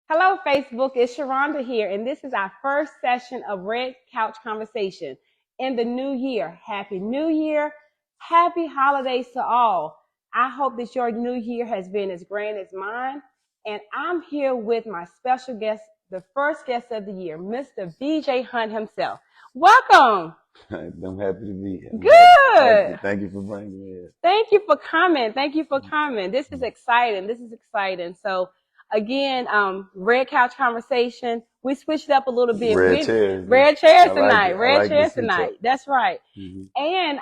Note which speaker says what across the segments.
Speaker 1: Hello, Facebook. It's Sharonda here, and this is our first session of Red Couch Conversation in the new year. Happy New Year. Happy holidays to all. I hope that your new year has been as grand as mine. And I'm here with my special guest, the first guest of the year, Mr. BJ Hunt himself. Welcome.
Speaker 2: I'm happy to be here.
Speaker 1: Good.
Speaker 2: Thank you for bringing me here.
Speaker 1: Thank you for coming. Thank you for coming. This is exciting. This is exciting. So again, Red Couch Conversation. We switched it up a little bit.
Speaker 2: Red chairs.
Speaker 1: Red chairs
Speaker 2: I like
Speaker 1: tonight.
Speaker 2: it. I
Speaker 1: Red
Speaker 2: like
Speaker 1: chairs
Speaker 2: the seat
Speaker 1: tonight.
Speaker 2: up.
Speaker 1: That's right.
Speaker 2: Mhm.
Speaker 1: And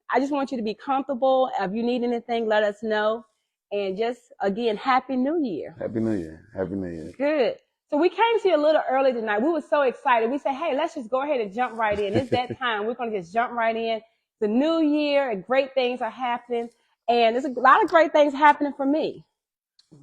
Speaker 1: I just want you to be comfortable. If you need anything, let us know. And just again, Happy New Year.
Speaker 2: Happy New Year. Happy New Year.
Speaker 1: Good. So we came to you a little early tonight. We were so excited. We said, hey, let's just go ahead and jump right in. It's that time. We're going to just jump right in. It's a new year and great things are happening. And there's a lot of great things happening for me.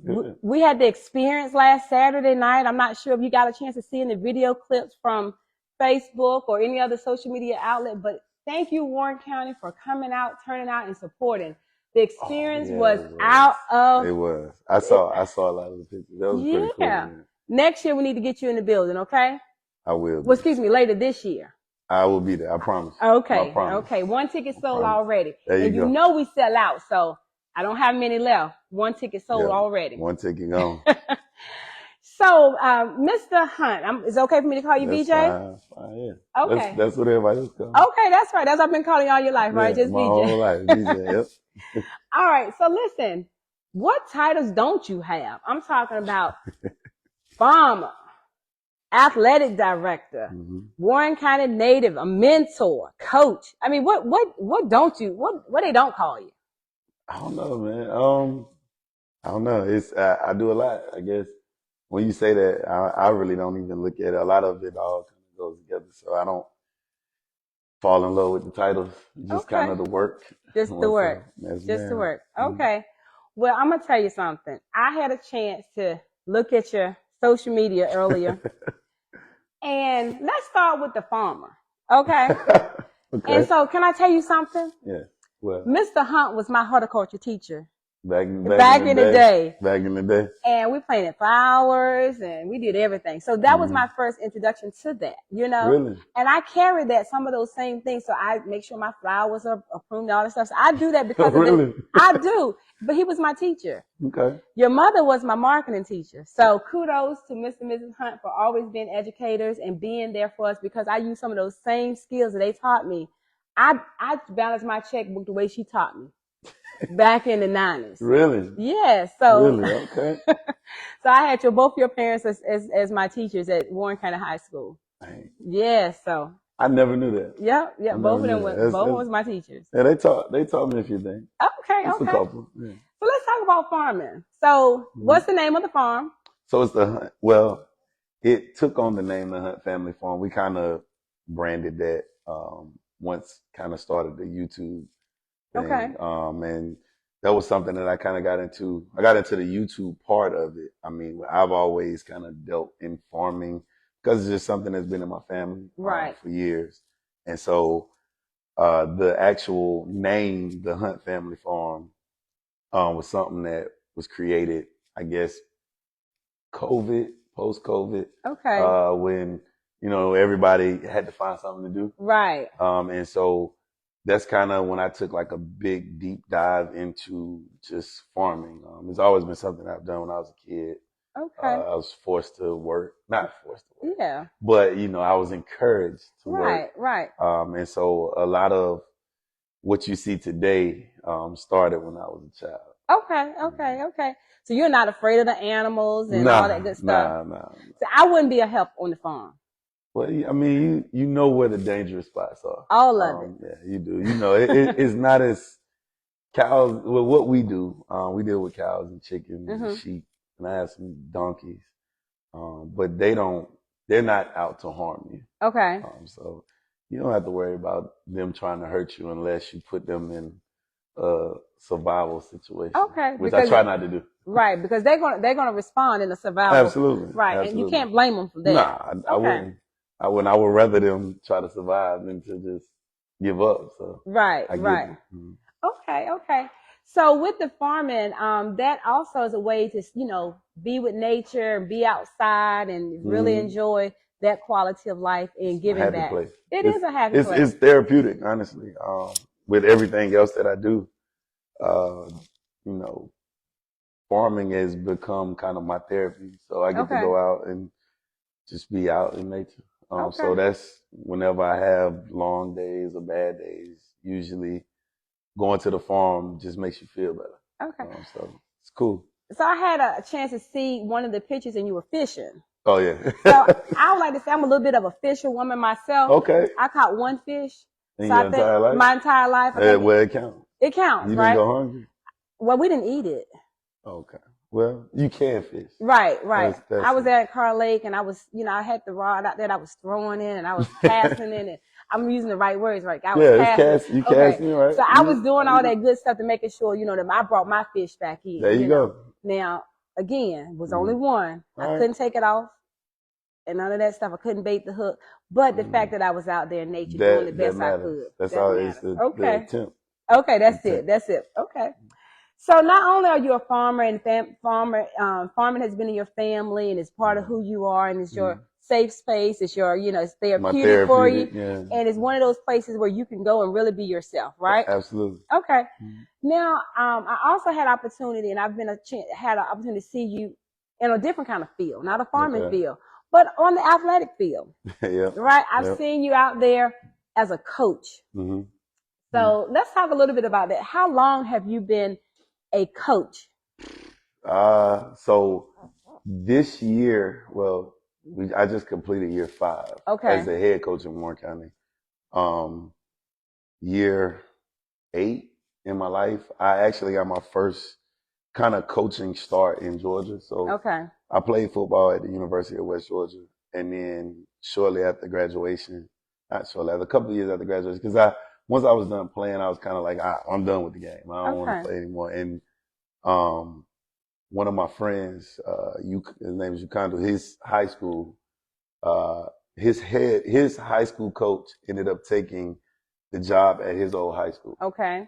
Speaker 2: Good.
Speaker 1: We had the experience last Saturday night. I'm not sure if you got a chance to see any video clips from Facebook or any other social media outlet, but thank you, Warren County, for coming out, turning out, and supporting. The experience was out of...
Speaker 2: It was. I saw a lot of the pictures. That was pretty cool. Man.
Speaker 1: Next year, we need to get you in the building, okay?
Speaker 2: I will.
Speaker 1: Well, excuse me, later this year.
Speaker 2: I will be there. I promise.
Speaker 1: Okay.
Speaker 2: I promise.
Speaker 1: Okay. One ticket sold already.
Speaker 2: There you
Speaker 1: and
Speaker 2: go.
Speaker 1: You know we sell out, so I don't have many left. One ticket sold already.
Speaker 2: One ticket gone.
Speaker 1: So, Mr. Hunt, is it okay for me to call you
Speaker 2: That's
Speaker 1: BJ?
Speaker 2: fine, yeah.
Speaker 1: Okay.
Speaker 2: That's what everybody else calls.
Speaker 1: Okay, that's right. That's what I've been calling you all your life, right? Just
Speaker 2: my
Speaker 1: BJ.
Speaker 2: whole life. BJ, yep.
Speaker 1: All right. So listen, what titles don't you have? I'm talking about farmer, athletic director, Warren County native, a mentor, coach. I mean, what don't you, what they don't call you?
Speaker 2: I don't know, man. I don't know. It's I do a lot, I guess. When you say that, I really don't even look at it. A lot of it all kind of goes together. So I don't fall in love with the titles. Just kind of the work.
Speaker 1: Just the work. Just the work. Okay. Well, I'm gonna tell you something. I had a chance to look at your social media earlier. And let's start with the farmer. Okay.
Speaker 2: Okay.
Speaker 1: And so can I tell you something?
Speaker 2: Yeah. Well,
Speaker 1: Mr. Hunt was my horticulture teacher.
Speaker 2: Back in the
Speaker 1: day.
Speaker 2: Back in the day.
Speaker 1: And we planted flowers and we did everything. So that was my first introduction to that, you know?
Speaker 2: Really?
Speaker 1: And I carry that, some of those same things. So I make sure my flowers are pruned, all that stuff. So I do that because
Speaker 2: really?
Speaker 1: I do. But he was my teacher.
Speaker 2: Okay.
Speaker 1: Your mother was my marketing teacher. So kudos to Mr. and Mrs. Hunt for always being educators and being there for us, because I use some of those same skills that they taught me. I balanced my checkbook the way she taught me back in the 90s.
Speaker 2: Really?
Speaker 1: Yeah. So
Speaker 2: really? Okay.
Speaker 1: So I had both your parents as my teachers at Warren County High School.
Speaker 2: Dang.
Speaker 1: Yeah. So
Speaker 2: I never knew that.
Speaker 1: Yeah. Both of them was my teachers.
Speaker 2: Yeah, they taught me a few things.
Speaker 1: Okay.
Speaker 2: Just a couple. Yeah.
Speaker 1: So let's talk about farming. So what's the name of the farm?
Speaker 2: So it's the Hunt. Well, it took on the name the Hunt Family Farm. We kind of branded that once kind of started the YouTube thing.
Speaker 1: Okay.
Speaker 2: And that was something that I kind of got into. I got into the YouTube part of it. I mean, I've always kind of dealt in farming because it's just something that's been in my family for years. And so the actual name, the Hunt Family Farm, was something that was created, I guess, post-COVID.
Speaker 1: Okay.
Speaker 2: When, everybody had to find something to do.
Speaker 1: Right.
Speaker 2: And so that's kind of when I took like a big deep dive into just farming. It's always been something I've done when I was a kid.
Speaker 1: Okay.
Speaker 2: I was not forced to work.
Speaker 1: Yeah.
Speaker 2: But, I was encouraged to work.
Speaker 1: Right.
Speaker 2: And so a lot of what you see today started when I was a child.
Speaker 1: Okay. So you're not afraid of the animals and all that good stuff?
Speaker 2: Nah.
Speaker 1: So I wouldn't be a help on the farm.
Speaker 2: Well, I mean, you know where the dangerous spots are.
Speaker 1: All of it.
Speaker 2: Yeah, you do. It's not as cows. Well, what we do, we deal with cows and chickens and sheep, and I have some donkeys. But they're not out to harm you.
Speaker 1: Okay.
Speaker 2: So you don't have to worry about them trying to hurt you unless you put them in a survival situation.
Speaker 1: Okay.
Speaker 2: Which I try not to do.
Speaker 1: Right, because they're gonna respond in a survival.
Speaker 2: Absolutely.
Speaker 1: Right,
Speaker 2: Absolutely.
Speaker 1: and you can't blame them for that.
Speaker 2: Nah, I wouldn't. I would rather them try to survive than to just give up. So
Speaker 1: right. Okay. So with the farming, that also is a way to, be with nature and be outside and really enjoy that quality of life and giving back.
Speaker 2: Place.
Speaker 1: It is a happy place.
Speaker 2: It's therapeutic, honestly. With everything else that I do, you know, farming has become kind of my therapy. So I get to go out and just be out in nature. So that's whenever I have long days or bad days, usually going to the farm just makes you feel better.
Speaker 1: Okay.
Speaker 2: So it's cool.
Speaker 1: So I had a chance to see one of the pictures and you were fishing.
Speaker 2: Oh, yeah.
Speaker 1: So I would like to say I'm a little bit of a fisherwoman myself.
Speaker 2: Okay.
Speaker 1: I caught one fish.
Speaker 2: In your entire life?
Speaker 1: My entire life.
Speaker 2: Well, it counts.
Speaker 1: It counts,
Speaker 2: you
Speaker 1: right?
Speaker 2: You didn't go hungry?
Speaker 1: Well, we didn't eat it.
Speaker 2: Okay. Well, you can fish.
Speaker 1: Right. That's I was at Carr Lake and I was, I had the rod out there that I was throwing in and I was casting in it. I'm using the right words, right? I was casting.
Speaker 2: You casting, right?
Speaker 1: So I was doing all that good stuff to making sure, that I brought my fish back in.
Speaker 2: There you go.
Speaker 1: Now, again, was only one. I couldn't take it off and none of that stuff. I couldn't bait the hook. But the fact that I was out there in nature doing the best I could.
Speaker 2: That's all it's the attempt.
Speaker 1: Okay, that's it. Okay. So not only are you a farmer and farming has been in your family and it's part of who you are and it's your safe space. It's your, it's therapeutic for you. Yeah. And it's one of those places where you can go and really be yourself, right?
Speaker 2: Absolutely.
Speaker 1: Okay. Now, I also had opportunity and I've had an opportunity to see you in a different kind of field, not a farming field, but on the athletic field. Right? I've seen you out there as a coach. So let's talk a little bit about that. How long have you been a coach?
Speaker 2: So this year, I just completed year 5 as the head coach in Warren County. Year 8 in my life, I actually got my first kind of coaching start in Georgia. So I played football at the University of West Georgia, and then shortly after graduation, a couple of years after graduation, because once I was done playing, I was kind of like, I'm done with the game. I don't want to play anymore. And one of my friends, his name is Yukando, his high school, his high school coach ended up taking the job at his old high school. Okay.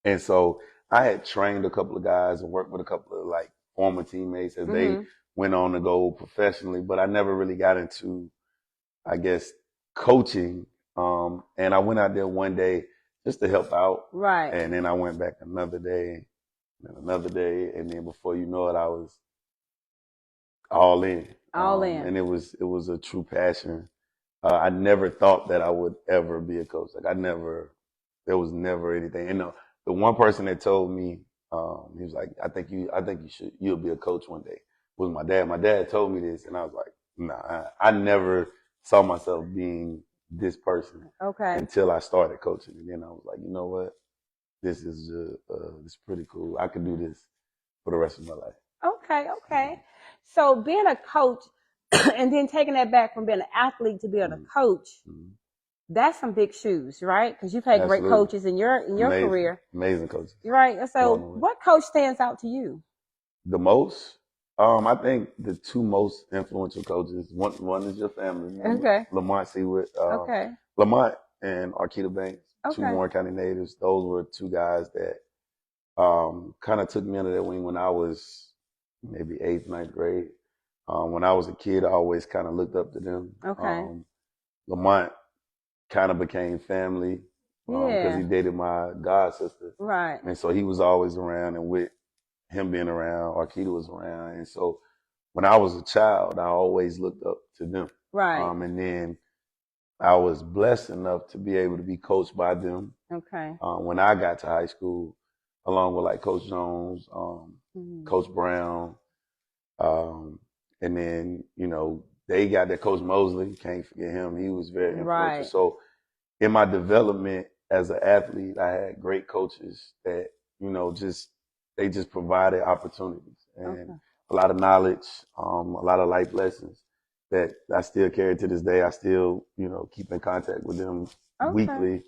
Speaker 2: And so I had trained a couple of guys and worked with a couple of like former teammates as they went on to go professionally, but I never really got into, I guess, coaching. And I went out there one day just to help out. Right. And then I went back another day, and then before you know it, I was all in. And it was a true passion. I never thought that I would ever be a coach. There was never anything. And the one person that told me, he was like, I think you'll be a coach one day, was my dad. My dad told me this, and I was like, nah, I never saw myself being this person until I started coaching. And then I was like, you know what? This is pretty cool. I could do this for the rest of my life.
Speaker 1: Okay. So being a coach and then taking that back from being an athlete to being a coach, that's some big shoes, right? Because you've had great coaches in your career.
Speaker 2: Amazing coaches.
Speaker 1: Right. So what coach stands out to you?
Speaker 2: The most? I think the two most influential coaches, one is your family. Lamont Seawood. Lamont and Arkita Banks, two Warren County natives. Those were two guys that kind of took me under their wing when I was maybe 8th, 9th grade. When I was a kid, I always kind of looked up to them. Lamont kind of became family because he dated my god sister. Right. And so he was always around, and with him being around, Arkita was around. And so when I was a child, I always looked up to them. Right. And then I was blessed enough to be able to be coached by them. Okay. When I got to high school, along with like Coach Jones, Coach Brown, and then, they got their Coach Mosley, can't forget him. He was very influential. Right. So in my development as an athlete, I had great coaches that, they just provided opportunities and a lot of knowledge, a lot of life lessons that I still carry to this day. I still, keep in contact with them weekly.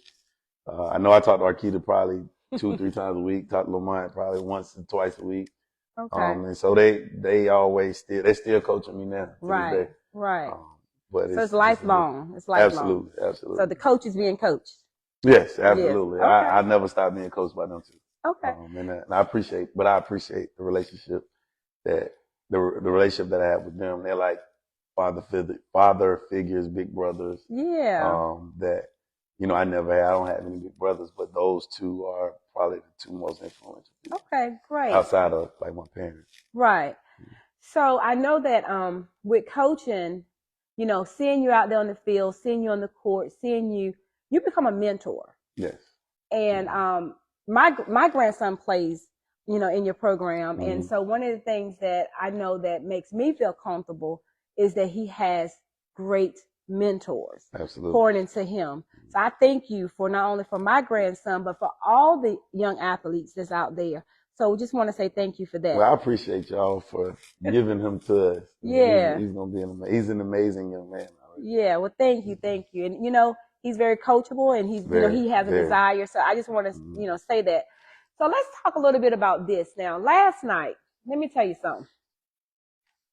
Speaker 2: I know I talk to Arkita probably 2 or 3 times a week, talk to Lamont probably once or twice a week. And so they always they're still coaching me now to this day. Right. But so it's lifelong. It's lifelong. Absolutely. So the coach is being coached. Yes, absolutely. Yes. I never stopped being coached by them too. Okay. And I appreciate the relationship that the relationship that I have with them. They're like father figures, big brothers.
Speaker 1: Yeah.
Speaker 2: That, you know, I never had. I don't have any big brothers, but those two are probably the two most influential people.
Speaker 1: Okay, great.
Speaker 2: Outside of like my parents.
Speaker 1: Right. So I know that with coaching, you know, seeing you out there on the field, seeing you on the court, seeing you become a mentor.
Speaker 2: Yes.
Speaker 1: And my grandson plays, you know, in your program.
Speaker 2: Mm-hmm.
Speaker 1: And so one of the things that I know that makes me feel comfortable is that he has great mentors.
Speaker 2: Absolutely.
Speaker 1: Pouring into him. So I thank you for not only for my grandson, but for all the young athletes that's out there. So just want to say thank you for that.
Speaker 2: Well, I appreciate y'all for giving him to us.
Speaker 1: Yeah.
Speaker 2: He's gonna be he's an amazing young man.
Speaker 1: Yeah. Well, thank you. And, you know, he's very coachable and he's, you know, he has a desire. So I just want to, you know, say that. So let's talk a little bit about this now. Last night, let me tell you something.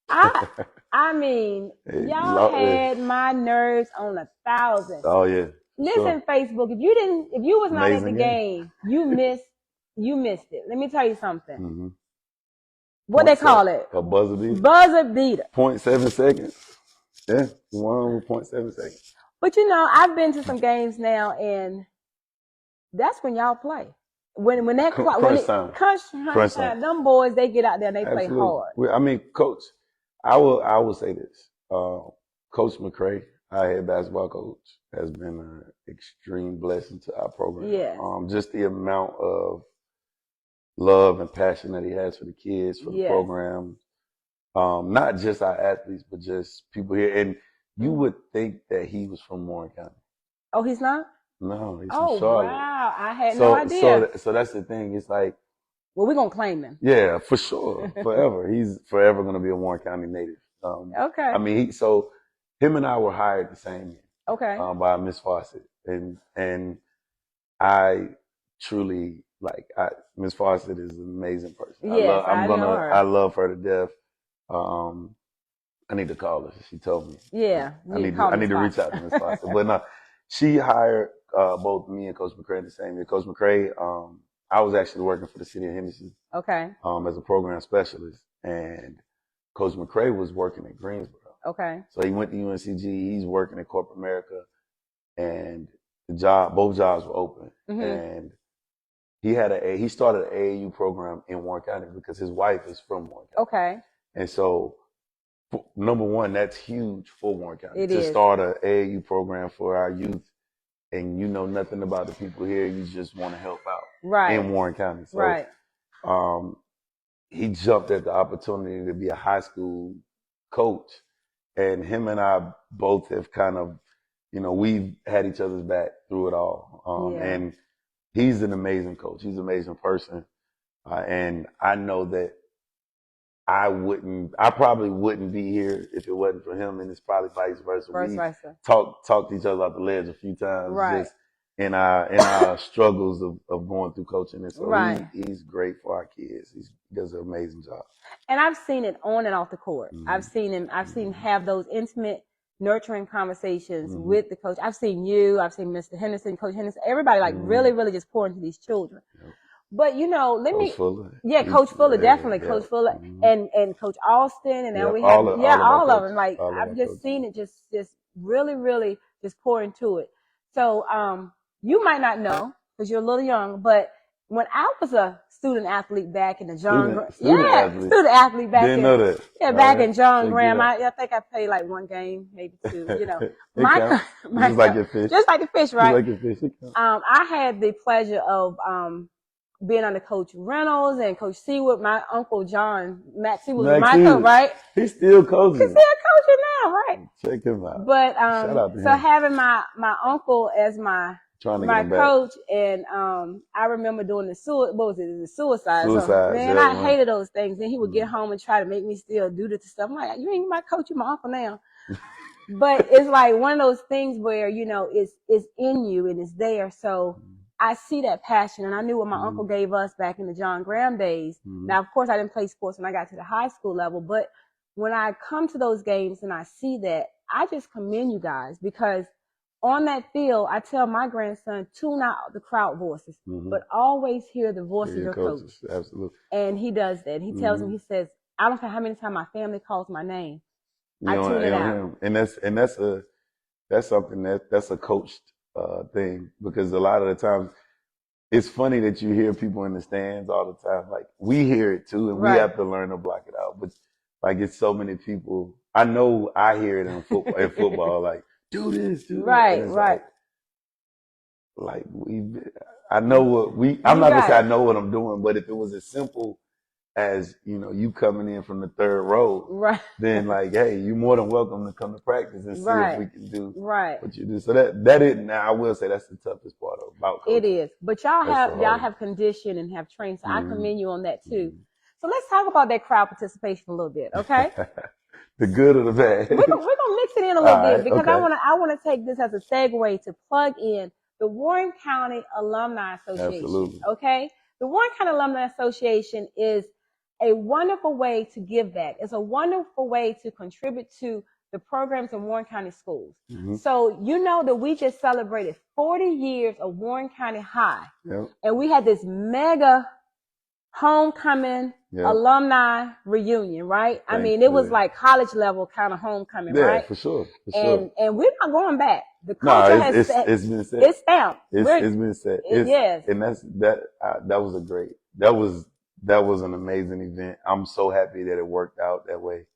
Speaker 1: I mean, y'all had my nerves on 1,000.
Speaker 2: Oh yeah.
Speaker 1: Listen, Facebook, if you was not at the game, you missed it. Let me tell you something.
Speaker 2: Mm-hmm.
Speaker 1: What they call it?
Speaker 2: A buzzer beater.
Speaker 1: Buzzer beater.
Speaker 2: 0.7 seconds. Yeah, 1.7 seconds.
Speaker 1: But you know, I've been to some games now, and that's when y'all play. When that clock, crunch time, them boys, they get out there and they play hard.
Speaker 2: I mean, Coach, I will say this. Coach McCray, our head basketball coach, has been an extreme blessing to our program.
Speaker 1: Yeah.
Speaker 2: Just the amount of love and passion that he has for the kids, for the program. Not just our athletes, but just people here. And you would think that he was from Warren County.
Speaker 1: Oh, he's not?
Speaker 2: No, he's from Charlotte.
Speaker 1: Wow. I had no idea.
Speaker 2: So that's the thing. It's like,
Speaker 1: well, we're going to claim him.
Speaker 2: Yeah, for sure. Forever. He's forever going to be a Warren County native.
Speaker 1: Okay.
Speaker 2: I mean, him and I were hired the same year.
Speaker 1: Okay.
Speaker 2: By Miss Fawcett. And I truly, Miss Fawcett is an amazing person.
Speaker 1: Yes,
Speaker 2: I love her to death. I need to call her. She told me.
Speaker 1: Yeah.
Speaker 2: I need to reach out to Miss Fawcett. But no, she hired both me and Coach McCray the same year. Coach McCray, I was actually working for the city of Henderson.
Speaker 1: Okay.
Speaker 2: As a program specialist, and Coach McCray was working at Greensboro.
Speaker 1: Okay.
Speaker 2: So he went to UNCG. He's working at Corporate America, and both jobs were open.
Speaker 1: Mm-hmm.
Speaker 2: And he started an AAU program in Warren County because his wife is from Warren County.
Speaker 1: Okay.
Speaker 2: And so, number one, that's huge for Warren County
Speaker 1: to
Speaker 2: start an AAU program for our youth. And you know nothing about the people here. You just want to help out in Warren County. So, he jumped at the opportunity to be a high school coach. And him and I both have kind of, you know, we've had each other's back through it all. And he's an amazing coach. He's an amazing person. And I know that I probably wouldn't be here if it wasn't for him, and it's probably vice versa. We talked each other out the ledge a few times, just in our struggles of going through coaching. And so he's great for our kids. He does an amazing job. And
Speaker 1: I've seen it on and off the court. Mm-hmm. I've seen him have those intimate, nurturing conversations with the coach. I've seen Mr. Henderson, Coach Henderson, everybody really, really just pour into these children. Yep. But you know, Coach Fuller, definitely, Coach Fuller, and Coach Austin, and then we have all of them. Like I've just seen it, just really, really just pour into it. So you might not know because you're a little young, but when I was a student athlete back in the student athlete back
Speaker 2: Didn't know that.
Speaker 1: Back in John Graham, I think I played like one game, maybe two. You know,
Speaker 2: just like your fish,
Speaker 1: right?
Speaker 2: Just like your fish.
Speaker 1: I had the pleasure of being under Coach Reynolds and Coach Seward. My uncle John, Matt Seward, was my coach, right?
Speaker 2: He's still coaching.
Speaker 1: He's still coaching now, right?
Speaker 2: Check him out.
Speaker 1: But shout out to him. Having my uncle as my coach, and I remember doing the suicide. Man, I hated those things. And he would get home and try to make me still do this stuff. I'm like, you ain't my coach, you're my uncle now. But it's like one of those things where, you know, it's in you and it's there. So I see that passion, and I knew what my uncle gave us back in the John Graham days. Now, of course, I didn't play sports when I got to the high school level, but when I come to those games and I see that, I just commend you guys, because on that field, I tell my grandson, tune out the crowd voices, but always hear the voice of your coach.
Speaker 2: Absolutely.
Speaker 1: And he does that. He tells me, he says, I don't care how many times my family calls my name. I
Speaker 2: don't,
Speaker 1: tune it out.
Speaker 2: That's something that's a coached thing, because a lot of the times it's funny that you hear people in the stands all the time. Like, we hear it too, and we have to learn to block it out. But like, it's so many people. I know I hear it in football, like, do this, do that.
Speaker 1: Right, right.
Speaker 2: Like I know I'm not gonna say I know what I'm doing, but if it was as simple as, you coming in from the third row,
Speaker 1: right,
Speaker 2: then like, hey, you're more than welcome to come to practice and see if we can do what you do. So that is, now I will say that's the toughest part about coaching.
Speaker 1: It is, but y'all have conditioned and have trained, so I commend you on that too. So let's talk about that crowd participation a little bit, okay?
Speaker 2: The good or the bad?
Speaker 1: We're gonna mix it in a little bit, because I wanna take this as a segue to plug in the Warren County Alumni Association.
Speaker 2: Absolutely.
Speaker 1: Okay, the Warren County Alumni Association is a wonderful way to give back. It's a wonderful way to contribute to the programs in Warren County schools. So you know that we just celebrated 40 years of Warren County High, and we had this mega homecoming alumni reunion, right? I mean, it was like college level kind of homecoming, right?
Speaker 2: Yeah, for sure.
Speaker 1: And we're not going back. The culture has
Speaker 2: it's been set.
Speaker 1: It's stamped.
Speaker 2: It's been set.
Speaker 1: Yes.
Speaker 2: And that was that was an amazing event. I'm so happy that it worked out that way.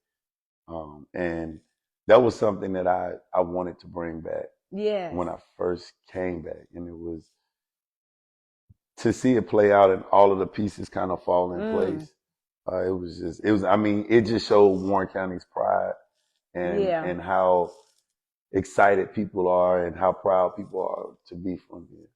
Speaker 2: And that was something that I wanted to bring back.
Speaker 1: Yeah.
Speaker 2: When I first came back, and it was to see it play out and all of the pieces kind of fall in place. It just showed Warren County's pride and how excited people are and how proud people are to be from here.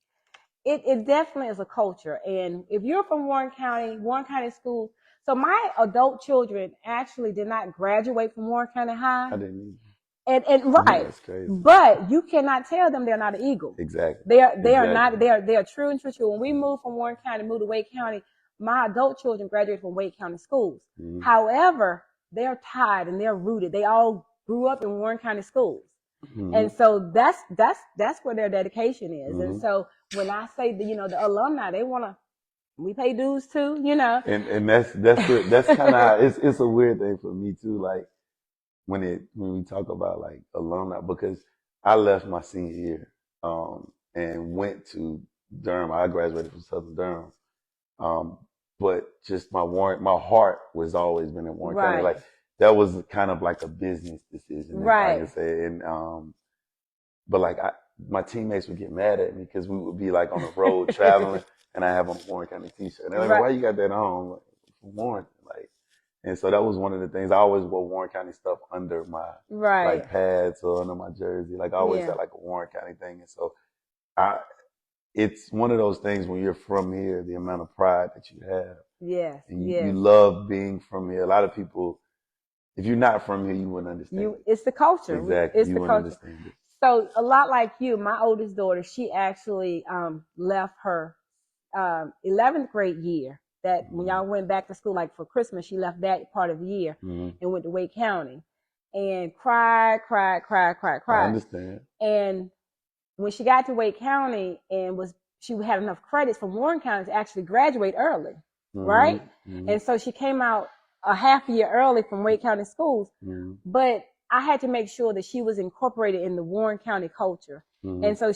Speaker 1: It definitely is a culture. And if you're from Warren County schools, so my adult children actually did not graduate from Warren County High.
Speaker 2: I didn't either.
Speaker 1: And right,
Speaker 2: that's crazy.
Speaker 1: But you cannot tell them they're not an Eagle.
Speaker 2: Exactly.
Speaker 1: They are not. They are true and true. When we moved from Warren County, moved to Wake County, my adult children graduated from Wake County schools. However, they're tied and they're rooted. They all grew up in Warren County schools, and so that's where their dedication is. And so when I say the alumni, they we pay dues too,
Speaker 2: And that's kind of it's a weird thing for me too, like. When we talk about like alumni, because I left my senior year and went to Durham. I graduated from Southern Durham, but just my heart was always been in Warren County. Like, that was kind of like a business decision,
Speaker 1: right?
Speaker 2: I can say. And but like my teammates would get mad at me because we would be like on the road traveling, and I have a Warren County T-shirt. And they're like, "Why you got that on?" Like, from Warren, like. And so that was one of the things. I always wore Warren County stuff under my like pads or under my jersey. Like, I always had like a Warren County thing. And so it's one of those things when you're from here, the amount of pride that you have.
Speaker 1: Yes.
Speaker 2: And you love being from here. A lot of people, if you're not from here, you wouldn't understand.
Speaker 1: It's the culture.
Speaker 2: Exactly.
Speaker 1: It's the culture. Understand it. So a lot like you, my oldest daughter, she actually left her 11th grade year. That when y'all went back to school, like for Christmas, she left that part of the year and went to Wake County and cried. I
Speaker 2: understand.
Speaker 1: And when she got to Wake County and she had enough credits from Warren County to actually graduate early, right? And so she came out a half a year early from Wake County schools, but I had to make sure that she was incorporated in the Warren County culture. And so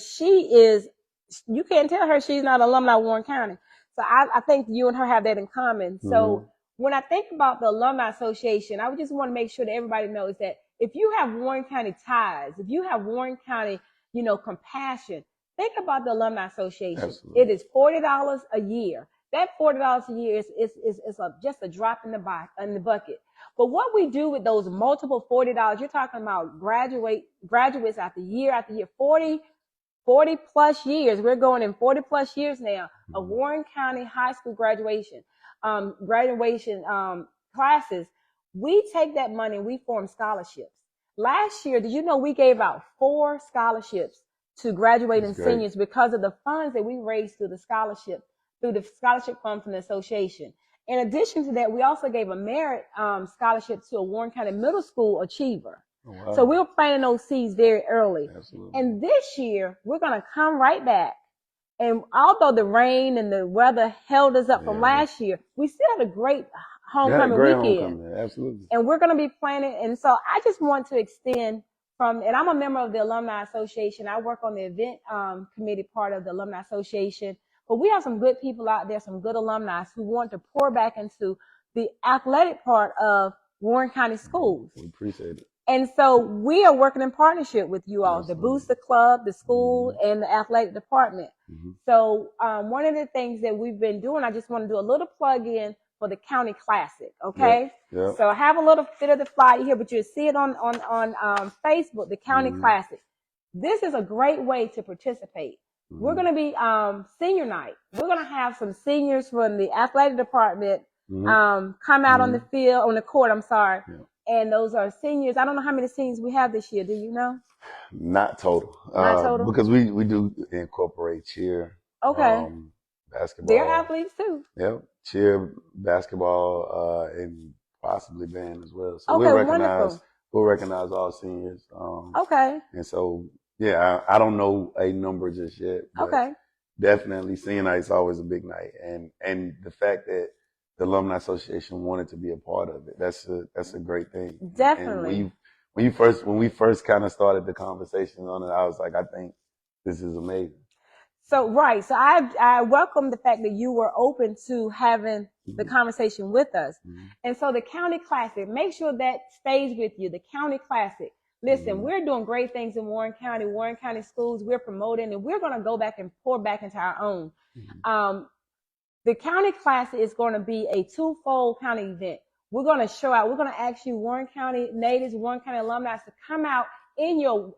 Speaker 1: you can't tell her she's not alumni of Warren County. So I think you and her have that in common. So when I think about the Alumni Association, I would just want to make sure that everybody knows that if you have Warren County ties, if you have Warren County, compassion, think about the Alumni Association. Absolutely. It is $40 a year. That $40 a year is just a drop in the bucket. But what we do with those multiple $40, you're talking about graduates after year, 40 plus years. We're going in 40 plus years now of Warren County high school graduation classes. We take that money and we form scholarships. Last year, did you know we gave out 4 scholarships to graduating seniors because of the funds that we raised through the scholarship fund from the association. In addition to that, we also gave a merit scholarship to a Warren County middle school achiever. Wow. So we were planting those seeds very early. Absolutely. And this year, we're going to come right back. And although the rain and the weather held us up from last year, we still had a great homecoming weekend.
Speaker 2: Homecoming, absolutely.
Speaker 1: And we're going to be planning. And so I just want to extend and I'm a member of the Alumni Association. I work on the event committee part of the Alumni Association. But we have some good people out there, some good alumni who want to pour back into the athletic part of Warren County Schools.
Speaker 2: We appreciate it.
Speaker 1: And so we are working in partnership with you all, the Booster Club, the school, and the athletic department. So one of the things that we've been doing, I just want to do a little plug in for the County Classic, okay?
Speaker 2: Yep.
Speaker 1: So I have a little bit of the flyer here, but you'll see it on Facebook, the County Classic. This is a great way to participate. We're going to be senior night. We're going to have some seniors from the athletic department come out on the field, on the court, I'm sorry. Yeah. And those are seniors. I don't know how many seniors we have this year. Do you know?
Speaker 2: Not total.
Speaker 1: Not total?
Speaker 2: Because we do incorporate cheer.
Speaker 1: Okay.
Speaker 2: Basketball.
Speaker 1: They're athletes too.
Speaker 2: Yep. Cheer, basketball, and possibly band as well. So
Speaker 1: okay,
Speaker 2: we'll recognize all seniors.
Speaker 1: Okay.
Speaker 2: And so, yeah, I don't know a number just yet. But
Speaker 1: okay.
Speaker 2: Definitely senior night is always a big night. And the fact that the Alumni Association wanted to be a part of it, that's a great thing.
Speaker 1: Definitely.
Speaker 2: And when we first kind of started the conversation on it, I was like, I think this is amazing.
Speaker 1: So right. So I welcome the fact that you were open to having the conversation with us. And so the County Classic, make sure that stays with you. The County Classic. Listen, we're doing great things in Warren County schools. We're promoting, and we're going to go back and pour back into our own. The County Classic is going to be a twofold county event. We're going to show out. We're going to ask you Warren County natives, Warren County alumni to come out in your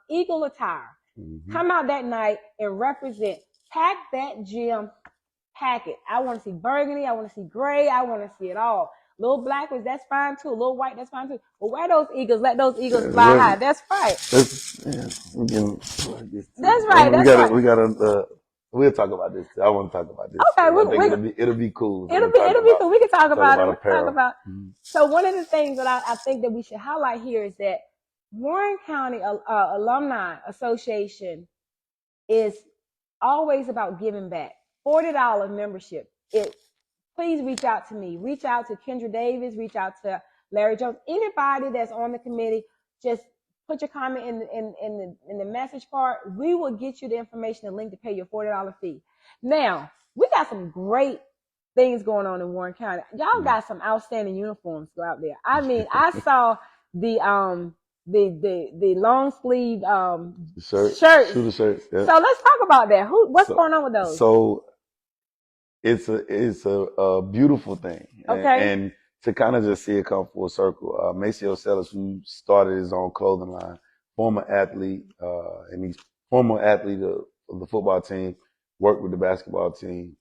Speaker 1: Eagle attire. Come out that night and represent. Pack that gym, pack it. I want to see burgundy. I want to see gray. I want to see it all. Little black ones, that's fine too. Little white, that's fine too. But wear those eagles. Let those eagles fly high. That's right. That's right.
Speaker 2: We'll talk about this. I want to talk about this.
Speaker 1: Okay,
Speaker 2: it'll be cool.
Speaker 1: It'll be cool. We can talk about it. So one of the things that I think that we should highlight here is that Warren County Alumni Association is always about giving back. $40 membership. Please reach out to me. Reach out to Kendra Davis. Reach out to Larry Jones. Anybody that's on the committee, just put your comment in the message part. We will get you the information and link to pay your $40 fee. Now, we got some great things going on in Warren County. Y'all got some outstanding uniforms go out there. I mean, I saw the long sleeve shirts.
Speaker 2: Shooter shirts. Yeah.
Speaker 1: So let's talk about that. What's going on with those?
Speaker 2: So it's a beautiful thing.
Speaker 1: Okay.
Speaker 2: And to kind of just see it come full circle, Maceo Sellers, who started his own clothing line, former athlete, and he's former athlete of the football team, worked with the basketball team.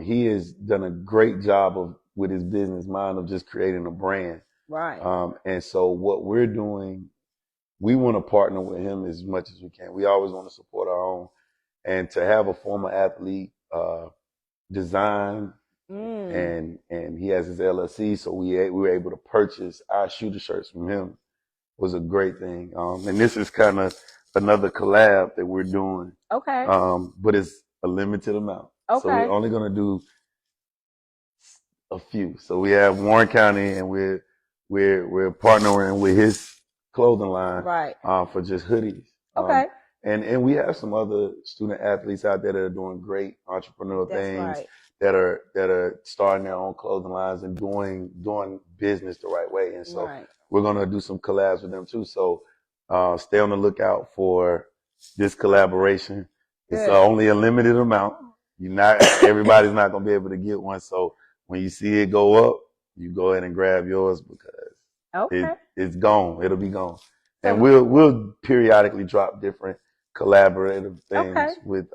Speaker 2: He has done a great job with his business mind of just creating a brand.
Speaker 1: Right.
Speaker 2: And so what we're doing, we want to partner with him as much as we can. We always want to support our own. And to have a former athlete design, and he has his LLC, so we were able to purchase our shooter shirts from him, was a great thing. And this is kind of another collab that we're doing.
Speaker 1: Okay.
Speaker 2: But it's a limited amount.
Speaker 1: Okay.
Speaker 2: So we're only going to do a few. So we have Warren County, and we're partnering with his clothing line,
Speaker 1: right,
Speaker 2: for just hoodies.
Speaker 1: Okay.
Speaker 2: And we have some other student athletes out there that are doing great entrepreneurial things,
Speaker 1: right,
Speaker 2: that are starting their own clothing lines and doing business the right way. And so we're going to do some collabs with them too. So stay on the lookout for this collaboration. Good. It's only a limited amount. Everybody's not going to be able to get one. So when you see it go up, you go ahead and grab yours, because it's gone. It'll be gone. And we'll periodically drop different collaborative things with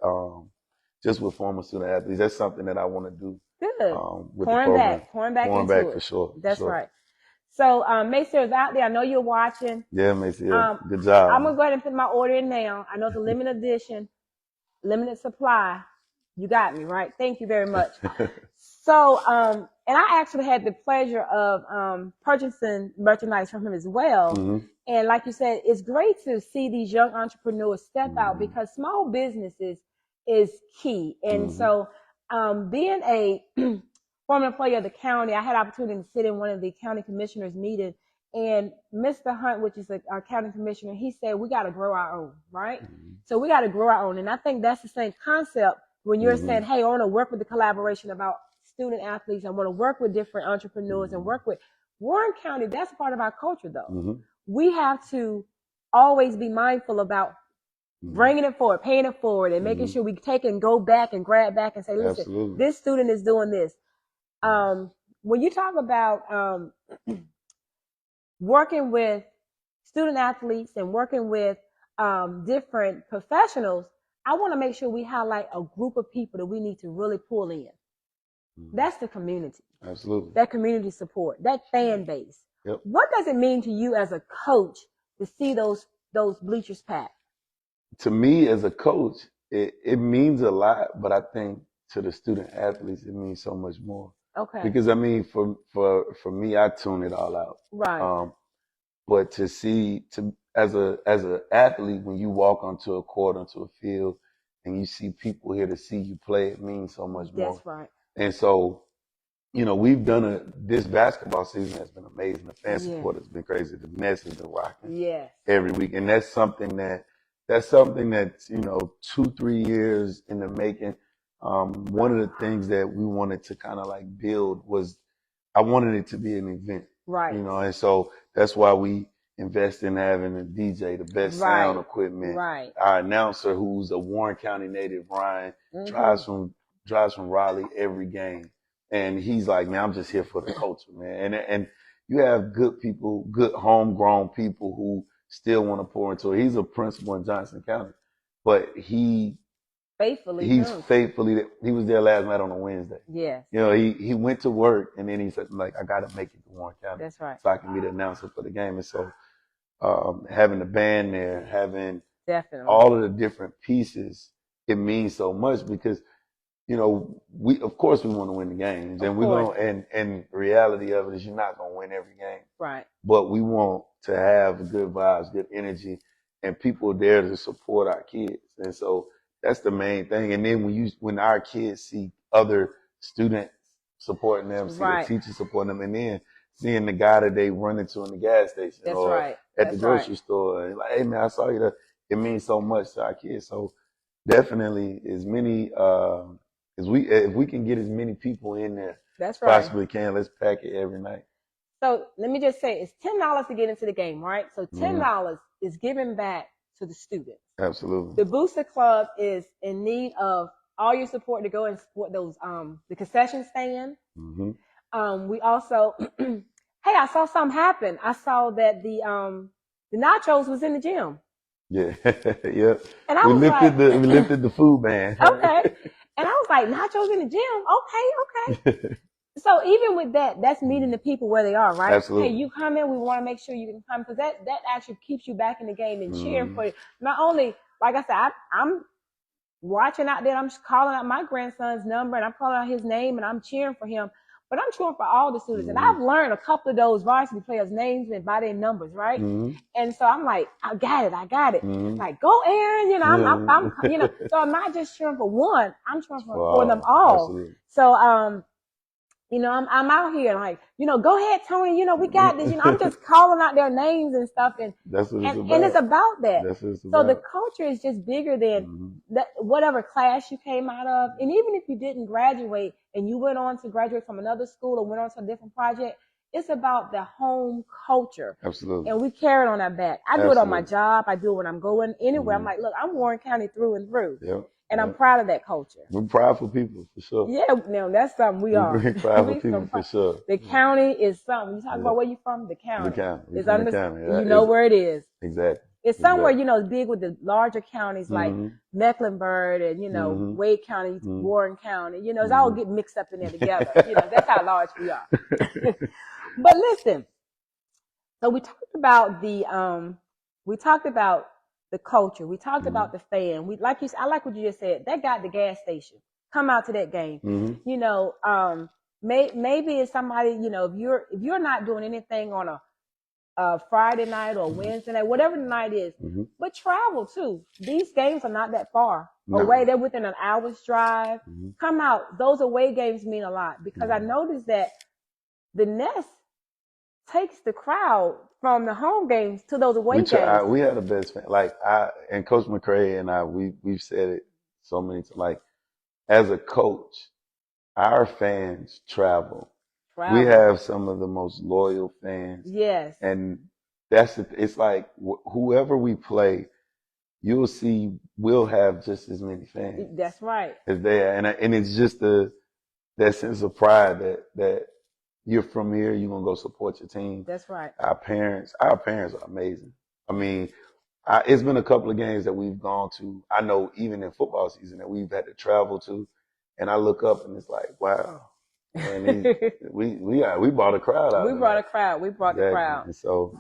Speaker 2: just with former student athletes. That's something that I want to do.
Speaker 1: Good.
Speaker 2: With pouring
Speaker 1: back into it.
Speaker 2: For sure.
Speaker 1: That's right. So Maceo is out there. I know you're watching.
Speaker 2: Yeah, Maceo. Good job.
Speaker 1: I'm gonna go ahead and put my order in now. I know it's a limited edition, limited supply. You got me, right? Thank you very much. So, and I actually had the pleasure of purchasing merchandise from him as well. Mm-hmm. And like you said, it's great to see these young entrepreneurs step out, because small businesses is key. And so, being former employee of the county, I had opportunity to sit in one of the county commissioners' meetings, and Mr. Hunt, which is our county commissioner, he said we got to grow our own, right? So we got to grow our own, and I think that's the same concept when you're saying, hey, I want to work with the collaboration about student athletes. I want to work with different entrepreneurs and work with Warren County. That's part of our culture, though. We have to always be mindful about bringing it forward, paying it forward, and making sure we take and go back and grab back and say, listen, this student is doing this. When you talk about working with student athletes and working with different professionals, I want to make sure we highlight a group of people that we need to really pull in. That's the community.
Speaker 2: Absolutely.
Speaker 1: That community support, that fan base.
Speaker 2: Yep.
Speaker 1: What does it mean to you as a coach to see those bleachers packed?
Speaker 2: To me as a coach, it means a lot, but I think to the student athletes, it means so much more.
Speaker 1: Okay.
Speaker 2: Because I mean, for me, I tune it all out.
Speaker 1: Right.
Speaker 2: But to see, as a athlete, when you walk onto a court, onto a field, and you see people here to see you play, it means so much more.
Speaker 1: That's right.
Speaker 2: And so, you know, we've done this basketball season has been amazing. The fan support has been crazy. The Nets has been rocking every week. And that's something that's, you know, 2-3 years in the making. One of the things that we wanted to kind of like build was I wanted it to be an event.
Speaker 1: Right.
Speaker 2: You know, and so that's why we invest in having a DJ, the best sound equipment.
Speaker 1: Right.
Speaker 2: Our announcer, who's a Warren County native, Ryan, drives from Raleigh every game. And he's like, man, I'm just here for the culture, man. And you have good people, good homegrown people who still want to pour into it. He's a principal in Johnson County, but he was there last night on a Wednesday.
Speaker 1: Yes.
Speaker 2: You know, he went to work and then he said, like, I got to make it to Warren County.
Speaker 1: That's right.
Speaker 2: So I can be the announcer for the game. And so having the band there, having all of the different pieces, it means so much because, you know, of course we want to win the games, and we're going. And reality of it is, you're not going to win every game,
Speaker 1: right?
Speaker 2: But we want to have good vibes, good energy, and people there to support our kids. And so that's the main thing. And then when our kids see other students supporting them, see the teachers supporting them, and then seeing the guy that they run into in the gas station at the grocery store, and like, hey man, I saw you there. It means so much to our kids. So definitely as many. If we can get as many people in there as possibly can, let's pack it every night.
Speaker 1: So let me just say, it's $10 to get into the game, right? So $10 is given back to the students.
Speaker 2: Absolutely.
Speaker 1: The Booster Club is in need of all your support to go and support those the concession stand. We also, hey, I saw something happen. I saw that the nachos was in the gym.
Speaker 2: Yeah, yeah.
Speaker 1: And we
Speaker 2: lifted the food ban.
Speaker 1: Okay. And I was like, nachos in the gym? Okay. So even with that, that's meeting the people where they are, right?
Speaker 2: Absolutely.
Speaker 1: Hey, you come in, we want to make sure you can come, because that actually keeps you back in the game and cheering for you. Not only, like I said, I'm watching out there, I'm calling out my grandson's number and I'm calling out his name and I'm cheering for him, but I'm cheering for all the students. And I've learned a couple of those varsity players' names and by their numbers, right? And so I'm like, I got it. Like, go Aaron, you know, I'm you know, so I'm not just cheering for one, I'm cheering for them all.
Speaker 2: Absolutely.
Speaker 1: So, you know, I'm out here like, you know, go ahead, Tony, you know, we got this, you know, I'm just calling out their names and stuff. And
Speaker 2: that's what it's about.
Speaker 1: And it's about that.
Speaker 2: That's what it's
Speaker 1: so
Speaker 2: about.
Speaker 1: the culture is just bigger than that, whatever class you came out of. And even if you didn't graduate and you went on to graduate from another school or went on to a different project, it's about the home culture.
Speaker 2: Absolutely.
Speaker 1: And we carry it on our back. I do it on my job. I do it when I'm going anywhere. I'm like, look, I'm Warren County through and through.
Speaker 2: Yep.
Speaker 1: And I'm proud of that culture.
Speaker 2: We're prideful people, for sure.
Speaker 1: Yeah, no, that's something we are.
Speaker 2: We're prideful people, for sure.
Speaker 1: The county is something. You talk about where you from, the county.
Speaker 2: The county.
Speaker 1: It's under, the county. You know where it is.
Speaker 2: Exactly.
Speaker 1: It's somewhere, you know, big with the larger counties like Mecklenburg and, you know, Wade County, Warren County. You know, it's all get mixed up in there together. You know, that's how large we are. But listen, so we talked about the culture. We talked about the fan. I like what you just said. That guy at the gas station, come out to that game. You know, maybe it's somebody, you know, if you're not doing anything on a Friday night or Wednesday night, whatever the night is.
Speaker 2: Mm-hmm.
Speaker 1: But travel too. These games are not that far
Speaker 2: No.
Speaker 1: away. They're within an hour's drive.
Speaker 2: Mm-hmm.
Speaker 1: Come out. Those away games mean a lot because I noticed that the Nest takes the crowd from the home games to those away games.
Speaker 2: We had the best fan. Like and Coach McCray and I, we've said it so many times. Like as a coach, our fans travel. We have some of the most loyal fans.
Speaker 1: Yes.
Speaker 2: And it's like whoever we play, you'll see we'll have just as many fans.
Speaker 1: That's right.
Speaker 2: As they are. And it's just that sense of pride that you're from here, you're gonna go support your team.
Speaker 1: That's right.
Speaker 2: Our parents are amazing. I mean, it's been a couple of games that we've gone to. I know even in football season that we've had to travel to, and I look up and it's like, wow. And we brought a crowd out.
Speaker 1: We brought a crowd. We brought the crowd.
Speaker 2: And so,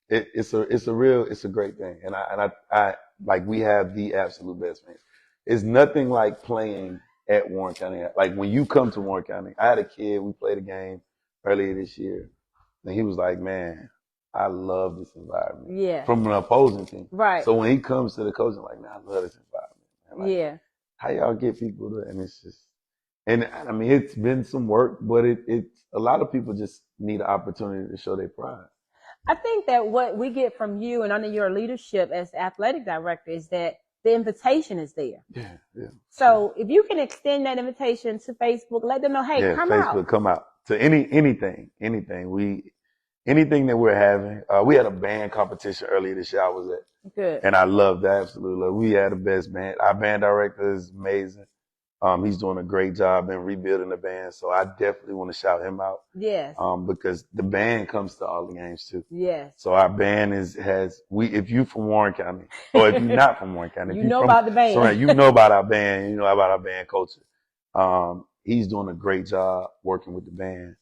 Speaker 2: it's a great thing. And I like we have the absolute best fans. It's nothing like playing at Warren County. Like when you come to Warren County, I had a kid. We played a game earlier this year, and he was like, "Man, I love this environment."
Speaker 1: Yeah.
Speaker 2: From an opposing team.
Speaker 1: Right.
Speaker 2: So when he comes to the coaching, like, "Man, I love this environment." Like,
Speaker 1: yeah.
Speaker 2: How y'all get people to? And it's just. And I mean, it's been some work, but it's a lot of people just need an opportunity to show their pride.
Speaker 1: I think that what we get from you and under your leadership as athletic director is that the invitation is there.
Speaker 2: Yeah.
Speaker 1: So if you can extend that invitation to Facebook, let them know, hey, come out.
Speaker 2: Facebook, come out to anything. Anything that we're having. We had a band competition earlier this year. I was at.
Speaker 1: Good.
Speaker 2: And I loved that. Absolutely. We had the best band. Our band director is amazing. He's doing a great job in rebuilding the band, so I definitely want to shout him out.
Speaker 1: Yes.
Speaker 2: Because the band comes to all the games too.
Speaker 1: Yes.
Speaker 2: So our band if you from Warren County, or if you're not from Warren County,
Speaker 1: you know about the band.
Speaker 2: Sorry, you know about our band. You know about our band culture. He's doing a great job working with the band.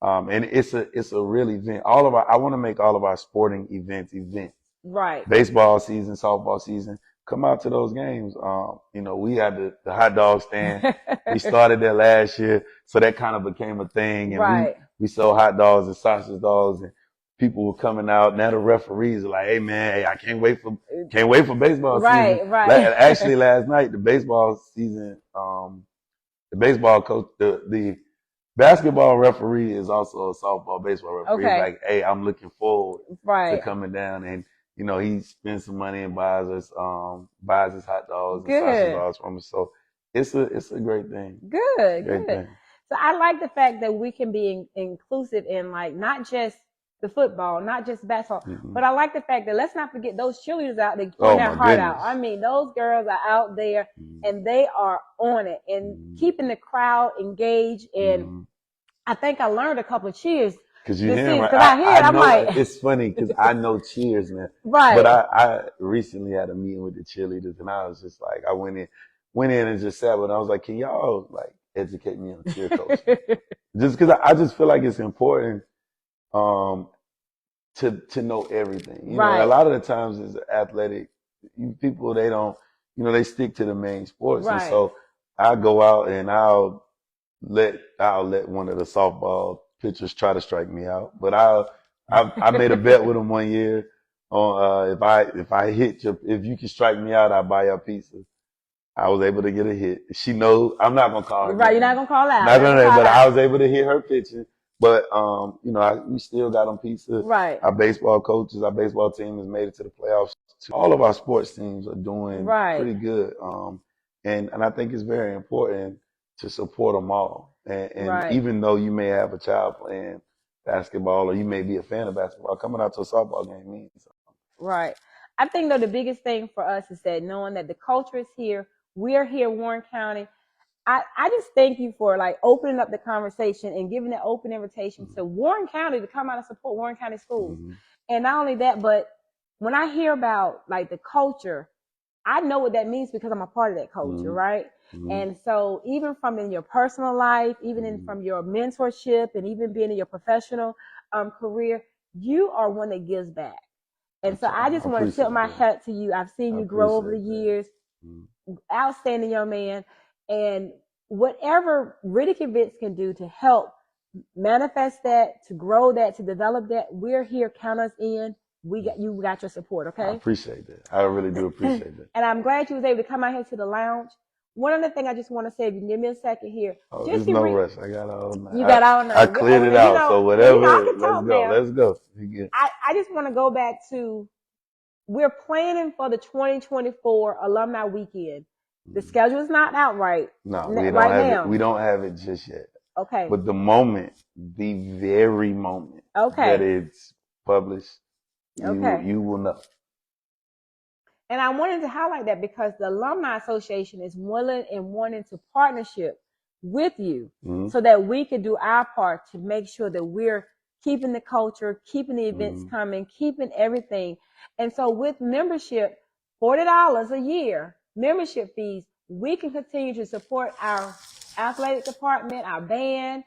Speaker 2: And it's a real event. I want to make all of our sporting events.
Speaker 1: Right.
Speaker 2: Baseball season, softball season. Come out to those games. We had the hot dog stand. We started there last year, so that kind of became a thing. And
Speaker 1: right.
Speaker 2: we sold hot dogs and sausage dogs, and people were coming out. Now the referees are like, "Hey man, I can't wait for baseball season."
Speaker 1: Right.
Speaker 2: Actually, last night the baseball season, the baseball coach, the basketball referee is also a softball baseball referee.
Speaker 1: Okay.
Speaker 2: Like, hey, I'm looking forward
Speaker 1: to
Speaker 2: coming down and. He spends some money and buys us hot dogs
Speaker 1: Good.
Speaker 2: and sausage dogs from us. So it's a great thing.
Speaker 1: Good.
Speaker 2: Thing.
Speaker 1: So I like the fact that we can be inclusive in like not just the football, not just basketball, but I like the fact that let's not forget those cheerleaders out there putting their heart out. I mean, those girls are out there and they are on it and keeping the crowd engaged. And I think I learned a couple of cheers.
Speaker 2: Cause you hear
Speaker 1: right? I know,
Speaker 2: it's funny because I know cheers, man.
Speaker 1: Right.
Speaker 2: But I recently had a meeting with the cheerleaders, and I was just like, I went in and just sat with them. I was like, can y'all like educate me on cheer coaching? Just because I just feel like it's important to know everything. You know, a lot of the times as athletic people, they don't, they stick to the main sports,
Speaker 1: right.
Speaker 2: And so I go out and I'll let one of the softball pitchers try to strike me out, but I made a bet with him one year on if you can strike me out, I'll buy you a pizza. I was able to get a hit. She knows I'm not gonna call her.
Speaker 1: Right, you're not gonna call out.
Speaker 2: But I was able to hit her pitching. But we still got on pizza.
Speaker 1: Right.
Speaker 2: Our baseball coaches, our baseball team has made it to the playoffs. All of our sports teams are doing pretty good. And I think it's very important to support them all. And even though you may have a child playing basketball or you may be a fan of basketball, coming out to a softball game means something.
Speaker 1: Right. I think, though, the biggest thing for us is that knowing that the culture is here, we're here, Warren County. I just thank you for like opening up the conversation and giving an open invitation to Warren County to come out and support Warren County schools. And not only that, but when I hear about like the culture, I know what that means because I'm a part of that culture, right? And so even from in your personal life, even from your mentorship and even being in your professional career, you are one that gives back. And so I just want to tip my hat to you. I've seen you grow over the years. Outstanding young man. And whatever Riddick Events can do to help manifest that, to grow that, to develop that, we're here. Count us in. We got your support, okay?
Speaker 2: I appreciate that. I really do appreciate that.
Speaker 1: And I'm glad you was able to come out here to the lounge. One other thing I just want to say, if you give me a second here.
Speaker 2: Oh, there's no rush. I got all night.
Speaker 1: You got all night.
Speaker 2: I cleared it out, so whatever.
Speaker 1: Let's
Speaker 2: go.
Speaker 1: I just want to go back to, we're planning for the 2024 Alumni Weekend. The schedule is not out right.
Speaker 2: No, we don't have it just yet.
Speaker 1: Okay.
Speaker 2: But the very moment that it's published, you will know.
Speaker 1: And I wanted to highlight that because the Alumni Association is willing and wanting to partnership with you so that we can do our part to make sure that we're keeping the culture, keeping the events coming, keeping everything. And so with membership, $40 a year, membership fees, we can continue to support our athletic department, our band,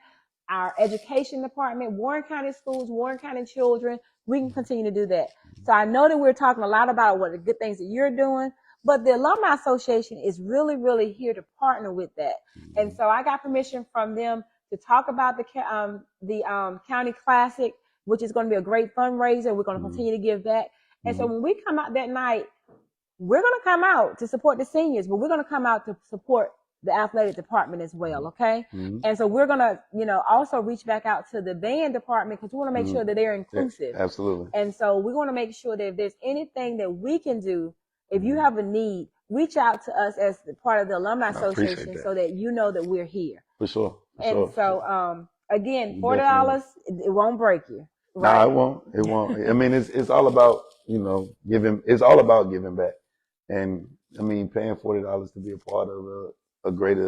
Speaker 1: our education department, Warren County schools, Warren County children. We can continue to do that. So I know that we're talking a lot about what the good things that you're doing, but the Alumni Association is really, really here to partner with that. And so I got permission from them to talk about the County Classic, which is going to be a great fundraiser. We're going to continue to give back. And so when we come out that night, we're going to come out to support the seniors, but we're going to come out to support the athletic department as well, okay? And so we're going to, also reach back out to the band department because we want to make sure that they're inclusive.
Speaker 2: Yeah, absolutely.
Speaker 1: And so we want to make sure that if there's anything that we can do, if you have a need, reach out to us as part of the Alumni Association so that you know that we're here.
Speaker 2: For sure.
Speaker 1: So, again, $40, it won't break you. Right?
Speaker 2: No, it won't. It won't. I mean, it's all about, giving. It's all about giving back. And I mean, paying $40 to be a part of a great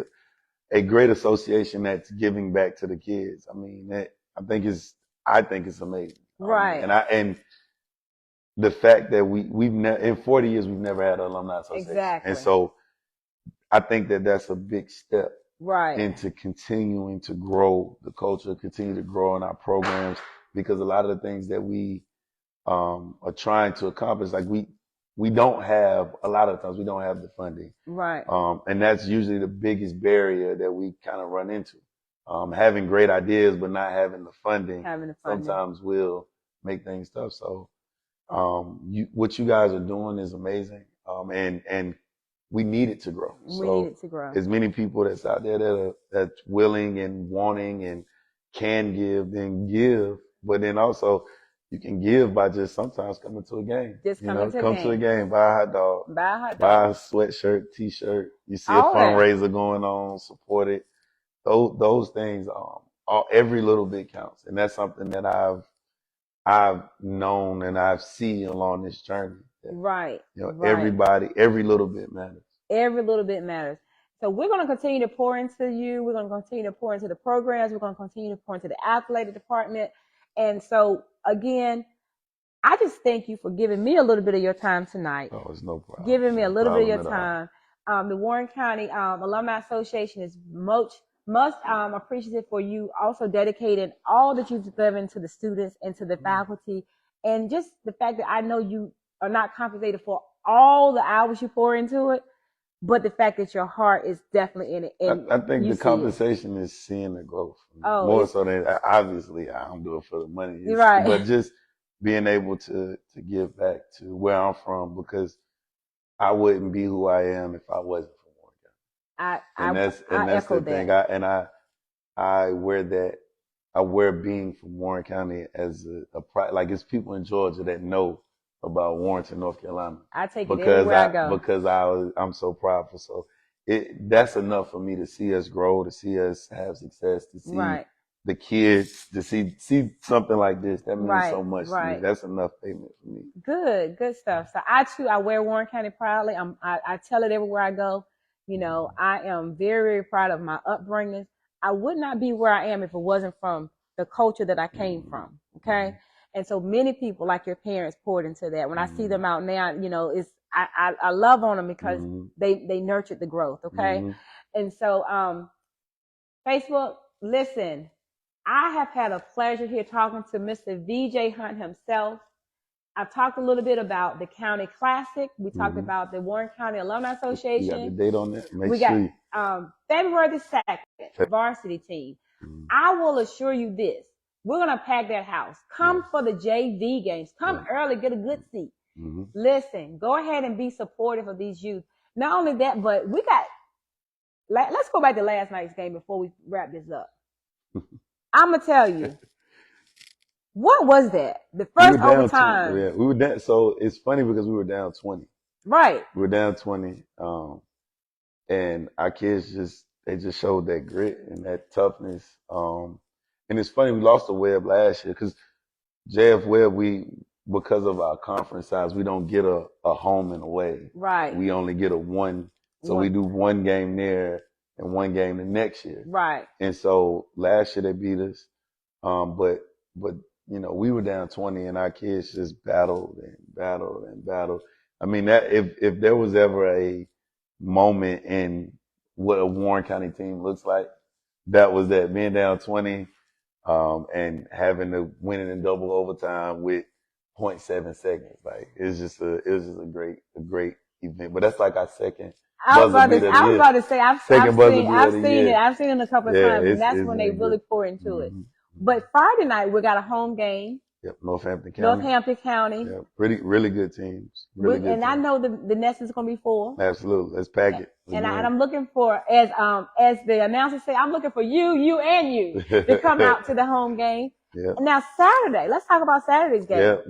Speaker 2: association that's giving back to the kids. I mean, I think it's amazing.
Speaker 1: Right.
Speaker 2: And the fact that in 40 years we've never had an alumni association.
Speaker 1: Exactly.
Speaker 2: And so I think that that's a big step
Speaker 1: right
Speaker 2: into continuing to grow the culture, continue to grow in our programs, because a lot of the things that we are trying to accomplish, like we don't have, a lot of times we don't have the funding.
Speaker 1: Right.
Speaker 2: And that's usually the biggest barrier that we kind of run into. Having great ideas, but not having the funding sometimes will make things tough. So, what you guys are doing is amazing. And we need it to grow.
Speaker 1: We need it to grow.
Speaker 2: As many people that's out there that's willing and wanting and can give, then give. But then also, you can give by just sometimes coming to a game. Come to a game, buy a hot dog, buy a sweatshirt, t-shirt. You see a fundraiser going on, support it. Those things, every little bit counts, and that's something that I've known and I've seen along this journey.
Speaker 1: Right.
Speaker 2: Everybody, every little bit matters.
Speaker 1: Every little bit matters. So we're going to continue to pour into you. We're going to continue to pour into the programs. We're going to continue to pour into the athletic department. And so, again, I just thank you for giving me a little bit of your time tonight.
Speaker 2: Oh, it's no problem.
Speaker 1: Giving me a little bit of your time. The Warren County Alumni Association is most appreciative for you also dedicating all that you've given to the students and to the faculty. And just the fact that I know you are not compensated for all the hours you pour into it, but the fact that your heart is definitely in it. And
Speaker 2: I think the compensation is seeing the growth. More so than, obviously, I don't do it for the money.
Speaker 1: Right.
Speaker 2: But just being able to give back to where I'm from, because I wouldn't be who I am if I wasn't from Warren County. And that's the thing. I wear that. I wear being from Warren County as a pride. Like, it's people in Georgia that know about Warrenton, North Carolina.
Speaker 1: I take it everywhere I go.
Speaker 2: Because I'm so proudful. So that's enough for me to see us grow, to see us have success, to see the kids, to see something like this. That means so much to me. That's enough payment for me.
Speaker 1: Good stuff. So I wear Warren County proudly. I tell it everywhere I go. I am very, very proud of my upbringing. I would not be where I am if it wasn't from the culture that I came from. Okay. And so many people, like your parents, poured into that. When I see them out now, I love on them because they nurtured the growth. Okay. And so, Facebook, listen, I have had a pleasure here talking to Mr. VJ Hunt himself. I've talked a little bit about the County Classic. We talked about the Warren County Alumni Association.
Speaker 2: You got the date on that?
Speaker 1: We got February the 2nd, varsity team. I will assure you this. We're going to pack that house. Come for the JV games. Come early, get a good seat. Listen, go ahead and be supportive of these youth. Not only that, but we got, let's go back to last night's game before we wrap this up. I'm going to tell you. What was that? The first overtime.
Speaker 2: We were down. So it's funny because we were down 20.
Speaker 1: Right.
Speaker 2: We were down 20. And our kids they just showed that grit and that toughness. And it's funny, we lost to Webb last year because JF Webb, because of our conference size, we don't get a home and away.
Speaker 1: Right.
Speaker 2: We only get a one. So we do one game there and one game the next year.
Speaker 1: Right.
Speaker 2: And so last year they beat us. But we were down 20 and our kids just battled and battled and battled. I mean, that if there was ever a moment in what a Warren County team looks like, that was that, being down 20 and having to win it in double overtime with 0.7 seconds. Like, it was just a great event. But that's like our second.
Speaker 1: I was about to say, I've seen it a couple of times, and that's when they really pour into it. But Friday night, we got a home game.
Speaker 2: Yep, Northampton County. Yeah, really good teams.
Speaker 1: I know the nest is going to be full.
Speaker 2: Absolutely. Let's pack it.
Speaker 1: And I'm looking for, as the announcers say, I'm looking for you to come out to the home game.
Speaker 2: Yeah.
Speaker 1: Now Saturday, let's talk about Saturday's game.
Speaker 2: Yep.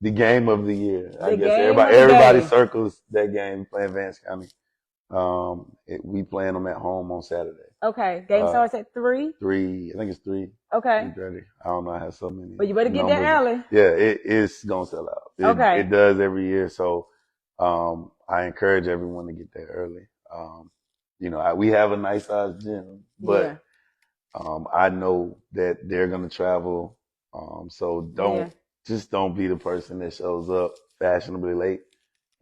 Speaker 2: The game of the year. I guess everybody circles that game, playing Vance County. We playing them at home on Saturday.
Speaker 1: Okay. Game starts at 3?
Speaker 2: 3. I think it's 3.
Speaker 1: Okay.
Speaker 2: 3:30. I don't know. I have so many.
Speaker 1: But you better get there early.
Speaker 2: Yeah, it's going to sell out. It does every year. So, I encourage everyone to get there early. We have a nice sized gym, but, I know that they're going to travel. So don't be the person that shows up fashionably late.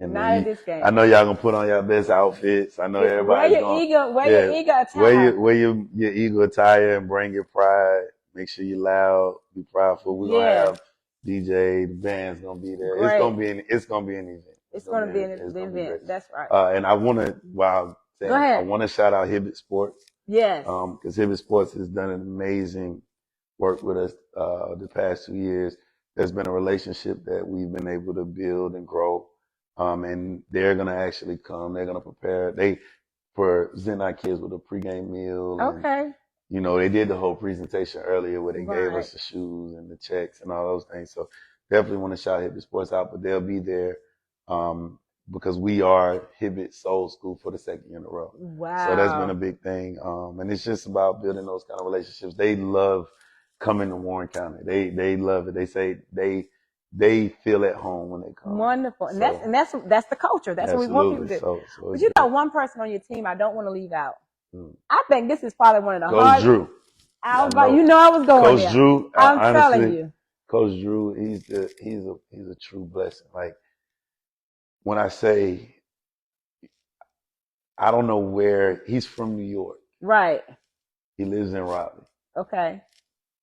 Speaker 2: And
Speaker 1: not at this game.
Speaker 2: I know y'all gonna put on your best outfits. I know everybody.
Speaker 1: Wear your eager attire.
Speaker 2: Wear your eager attire and bring your pride. Make sure you're loud. Be prideful. We're gonna have DJ. The band's gonna be there.
Speaker 1: Great.
Speaker 2: It's gonna be an event.
Speaker 1: It's gonna be an event. That's right.
Speaker 2: And I wanna shout out Hibbett Sports.
Speaker 1: Yes.
Speaker 2: Because Hibbett Sports has done an amazing work with us the past 2 years. There's been a relationship that we've been able to build and grow. And they're going to actually come. They're going to prepare. For Zenai kids with a pregame meal.
Speaker 1: Okay.
Speaker 2: And, they did the whole presentation earlier where they gave us the shoes and the checks and all those things. So definitely want to shout Hibbett Sports out, but they'll be there, because we are Hibbett Soul School for the second year in a row.
Speaker 1: Wow.
Speaker 2: So that's been a big thing. And it's just about building those kind of relationships. They love coming to Warren County. They love it. They say they feel at home when they come.
Speaker 1: Wonderful. And that's the culture. That's what we want people to do.
Speaker 2: So
Speaker 1: but you got one person on your team I don't want to leave out. I think this is probably one of the
Speaker 2: Coach
Speaker 1: hardest.
Speaker 2: Drew.
Speaker 1: I was going
Speaker 2: Coach
Speaker 1: there.
Speaker 2: Drew.
Speaker 1: I'm
Speaker 2: honestly,
Speaker 1: telling you.
Speaker 2: Coach Drew, he's a true blessing. Like, when I say, I don't know where he's from, New York.
Speaker 1: Right.
Speaker 2: He lives in Raleigh.
Speaker 1: Okay.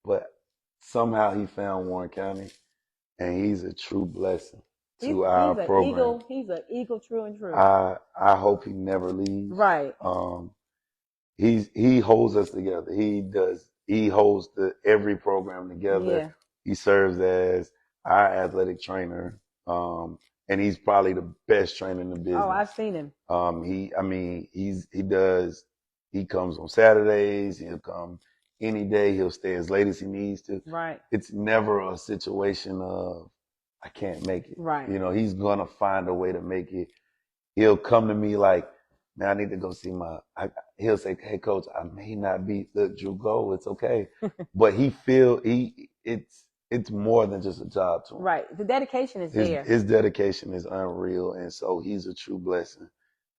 Speaker 2: But somehow he found Warren County. And he's a true blessing to our program.
Speaker 1: He's an eagle, true and true.
Speaker 2: I hope he never leaves.
Speaker 1: Right.
Speaker 2: He holds us together. He holds every program together.
Speaker 1: Yeah.
Speaker 2: He serves as our athletic trainer. And he's probably the best trainer in the business.
Speaker 1: Oh, I've seen him.
Speaker 2: He comes on Saturdays. He'll come any day. He'll stay as late as he needs to.
Speaker 1: Right.
Speaker 2: It's never a situation of, I can't make it.
Speaker 1: Right.
Speaker 2: He's going to find a way to make it. He'll come to me like, man, I need to go see he'll say, hey coach, I may not be Drew, go. It's okay. But it's more than just a job to him.
Speaker 1: Right. The dedication is there.
Speaker 2: His dedication is unreal. And so he's a true blessing.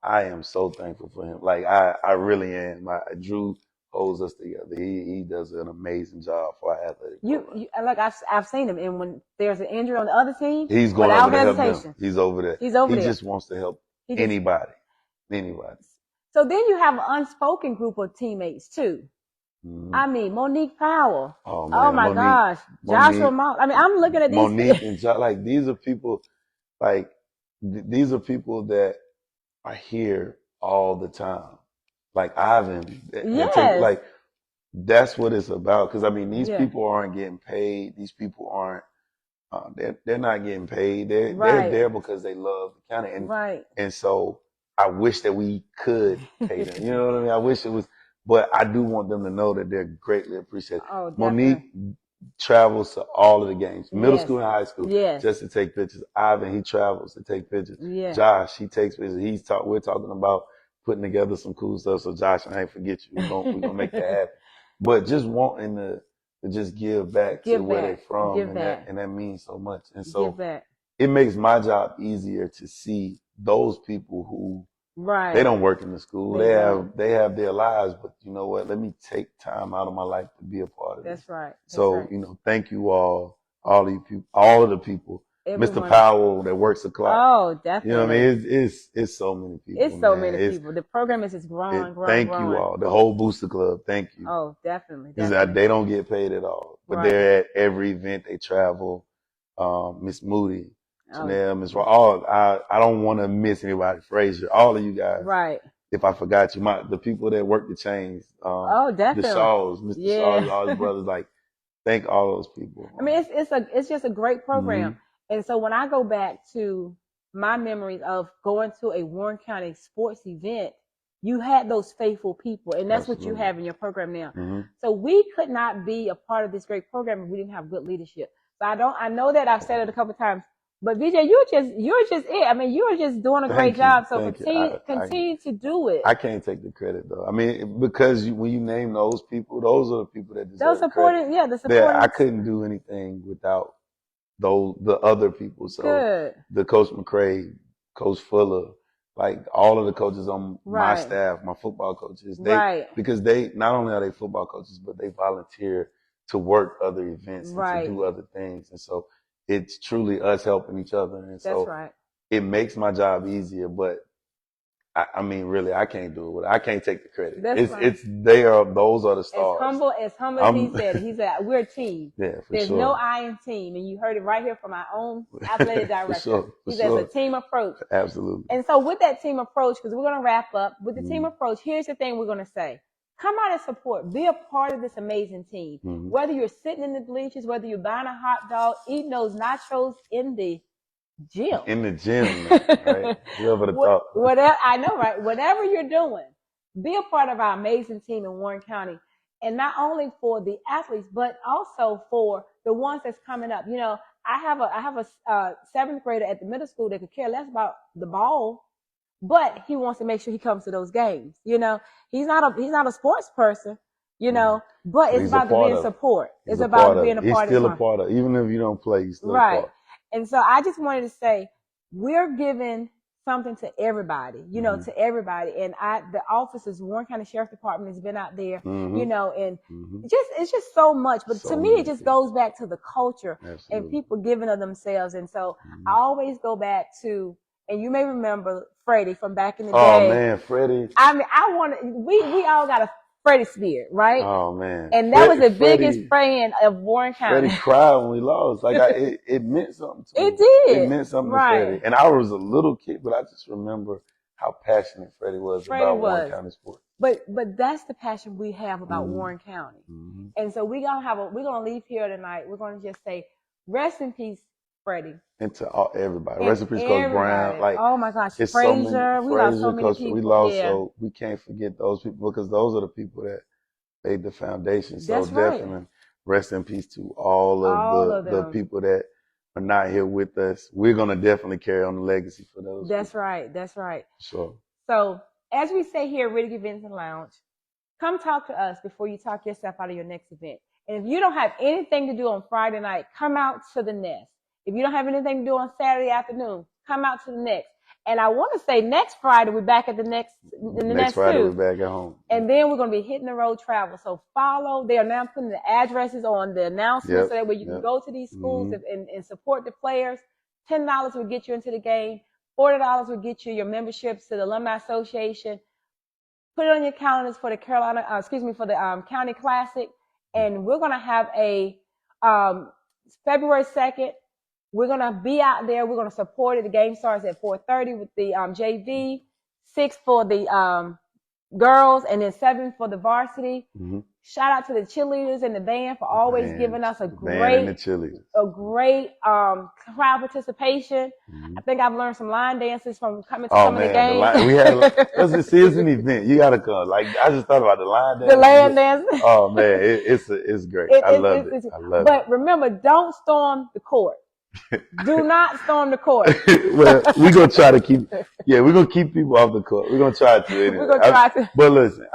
Speaker 2: I am so thankful for him. Like, I really am. Drew holds us together. He does an amazing job for our athletic program.
Speaker 1: Like I've seen him, and when there's an injury on the other team,
Speaker 2: he's going over to help them. He's over there.
Speaker 1: He just
Speaker 2: wants to help anybody.
Speaker 1: So then you have an unspoken group of teammates too. Mm-hmm. I mean, Monique Powell.
Speaker 2: Oh my
Speaker 1: gosh, Joshua Moss. I mean, I'm looking at these.
Speaker 2: Monique and like these are people, these are people that are here all the time. like Ivan,
Speaker 1: Yes.
Speaker 2: like that's what it's about. Because I mean, these
Speaker 1: Yeah.
Speaker 2: people aren't getting paid. These people aren't. They're not getting paid. They're
Speaker 1: Right.
Speaker 2: there because they love the county, and
Speaker 1: Right.
Speaker 2: and so I wish that we could pay them. You know what I mean? I wish it was, but I do want them to know that they're greatly appreciated.
Speaker 1: Oh,
Speaker 2: Monique
Speaker 1: definitely.
Speaker 2: travels to all of the games, middle
Speaker 1: Yes.
Speaker 2: school and high school,
Speaker 1: Yes.
Speaker 2: just to take pictures. Ivan, he travels to take pictures.
Speaker 1: Yeah.
Speaker 2: Josh, he takes pictures. We're talking about putting together some cool stuff. So Josh, I ain't forget you. We're gonna make that happen. But just wanting to just give back to where they're from, and that means so much. And so it makes my job easier to see those people who they don't work in the school. They have their lives, but you know what? Let me take time out of my life to be a part of it.
Speaker 1: That's right.
Speaker 2: So, you know, thank you all of you people, all of the people. Everyone. Mr. Powell that works the clock.
Speaker 1: Oh, definitely.
Speaker 2: You know what I mean? It's so many people.
Speaker 1: It's so many people. The program is just growing.
Speaker 2: Thank you all. The whole Booster Club. Thank you.
Speaker 1: Oh, definitely.
Speaker 2: They don't get paid at all, but they're at every event. They travel. Miss Moody, Janelle, Miss Raw. I don't want to miss anybody. Frazier, all of you guys.
Speaker 1: Right.
Speaker 2: If I forgot you, the people that work the chains.
Speaker 1: Definitely.
Speaker 2: The Shaws, Mr. Shaws, all his brothers. Like, thank all those people.
Speaker 1: I mean, it's just a great program. Mm-hmm. And so when I go back to my memories of going to a Warren County sports event, you had those faithful people, and that's Absolutely. What you have in your program now. Mm-hmm. So we could not be a part of this great program if we didn't have good leadership. So I know that I've said it a couple of times, but VJ, you're just it. I mean, you're just doing a great job. So continue to do it.
Speaker 2: I can't take the credit though. I mean, because when you name those people, those are the people that deserve
Speaker 1: those supporting,
Speaker 2: credit.
Speaker 1: Yeah, the supporting.
Speaker 2: I couldn't do anything without the other people. So the Coach McCray, Coach Fuller, like all of the coaches on my staff, my football coaches, because they not only are they football coaches, but they volunteer to work other events and to do other things. And so it's truly us helping each other. And so it makes my job easier, but I mean, really, I can't do it. I can't take the credit. Those are the stars.
Speaker 1: As humble as he said, he said, we're a team.
Speaker 2: Yeah,
Speaker 1: There's no I in team. And you heard it right here from our own athletic director. He says a team approach.
Speaker 2: Absolutely.
Speaker 1: And so with that team approach, because we're going to wrap up, with the team approach, here's the thing we're going to say. Come out and support. Be a part of this amazing team. Mm-hmm. Whether you're sitting in the bleachers, whether you're buying a hot dog, eating those nachos in the gym.
Speaker 2: Right?
Speaker 1: Whatever, I know, right? Whatever you're doing, be a part of our amazing team in Warren County. And not only for the athletes, but also for the ones that's coming up. You know, I have a seventh grader at the middle school that could care less about the ball, but he wants to make sure he comes to those games. You know, he's not a sports person, you know, but it's about being support. It's about being a part of it.
Speaker 2: He's still a part of it. Even if you don't play, he's still a part.
Speaker 1: And so I just wanted to say, we're giving something to everybody, you know, to everybody. And the officers, Warren County Sheriff Department has been out there, you know, and it's just so much. But to me, it just goes back to the culture and people giving of themselves. And so I always go back to, and you may remember Freddie from back in the day.
Speaker 2: Oh man, Freddie.
Speaker 1: I mean, we all got a Freddie spirit, right?
Speaker 2: Oh man.
Speaker 1: And that was the biggest fan of Warren County.
Speaker 2: Freddie cried when we lost. Like it meant something to me.
Speaker 1: It did.
Speaker 2: It meant something to Freddie. And I was a little kid, but I just remember how passionate Freddie was about Warren County sports.
Speaker 1: But that's the passion we have about Warren County. And so we're gonna leave here tonight. We're gonna just say, rest in peace, Freddie.
Speaker 2: And to everybody. Rest in peace, Coach Brown. Like,
Speaker 1: oh my gosh, Frazier. We lost so many people.
Speaker 2: We lost, so we can't forget those people because those are the people that laid the foundation. So definitely rest in peace to all of the people that are not here with us. We're gonna definitely carry on the legacy for those.
Speaker 1: That's right. That's right.
Speaker 2: Sure.
Speaker 1: So as we say here at Riddick Events and Lounge, come talk to us before you talk yourself out of your next event. And if you don't have anything to do on Friday night, come out to the Nest. If you don't have anything to do on Saturday afternoon, come out to the Next. And I want to say next Friday, we're back at the Next
Speaker 2: Friday, we're back at home.
Speaker 1: And then we're going to be hitting the road travel. So they are now putting the addresses on the announcements so that way you can go to these schools and support the players. $10 will get you into the game. $40 will get you your memberships to the Alumni Association. Put it on your calendars for the County Classic. And we're going to have a February 2nd. We're going to be out there. We're going to support it. The game starts at 4:30 with the JV, 6 for the girls, and then 7 for the varsity.
Speaker 2: Mm-hmm.
Speaker 1: Shout out to the cheerleaders and the band for always giving us a great crowd participation. Mm-hmm. I think I've learned some line dances from coming to some of the games.
Speaker 2: We had, it's an event. You gotta come. Like, I just thought about the line dance.
Speaker 1: The line dance.
Speaker 2: Oh man, it's great. I love it.
Speaker 1: But remember, don't storm the court. Do not storm the court.
Speaker 2: Well, we're gonna try to keep people off the court. We're gonna try to anyway.
Speaker 1: We're gonna try to.
Speaker 2: But listen,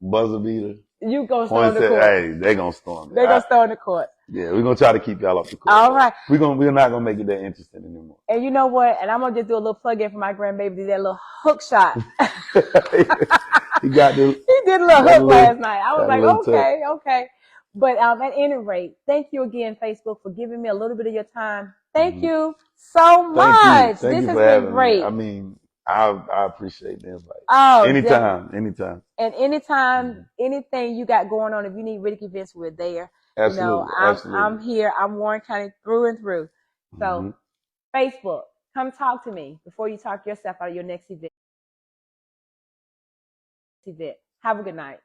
Speaker 2: buzzer beater.
Speaker 1: You gonna storm the court.
Speaker 2: Hey, they're gonna storm it.
Speaker 1: They're gonna storm the court.
Speaker 2: Yeah, we're gonna try to keep y'all off the court.
Speaker 1: All right.
Speaker 2: We're not gonna make it that interesting anymore.
Speaker 1: And you know what? And I'm gonna just do a little plug in for my grandbaby. Did that little hook shot.
Speaker 2: He did
Speaker 1: a little hook last night. I was like, okay. But at any rate, thank you again, Facebook, for giving me a little bit of your time. Thank you so much. This has been great.
Speaker 2: I mean, I appreciate the invite.
Speaker 1: Oh,
Speaker 2: anytime.
Speaker 1: And anytime, anything you got going on, if you need Riddick events, we're there.
Speaker 2: Absolutely.
Speaker 1: I'm here. I'm Warren County through and through. So, Facebook, come talk to me before you talk yourself out of your next event. Have a good night.